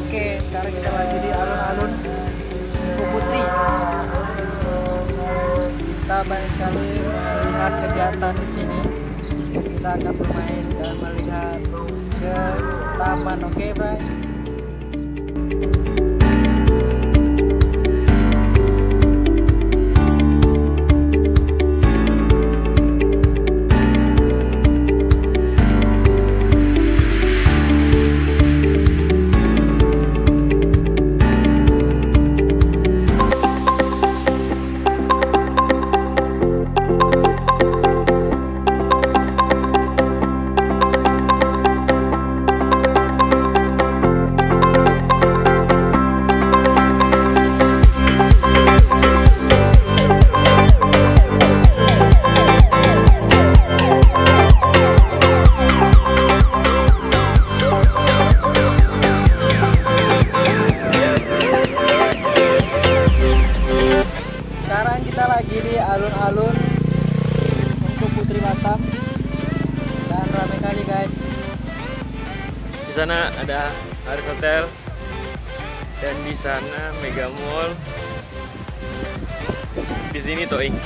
Oke, sekarang kita lagi di alun-alun Ikuti. Kita banyak sekali melihat kegiatan di sini. Kita akan bermain dan melihat ke taman. Oke, Bray? Sekarang kita lagi di alun-alun untuk Putri Batam dan ramai kali guys. Di sana ada Harif Hotel dan di sana Mega Mall. Di sini Toing.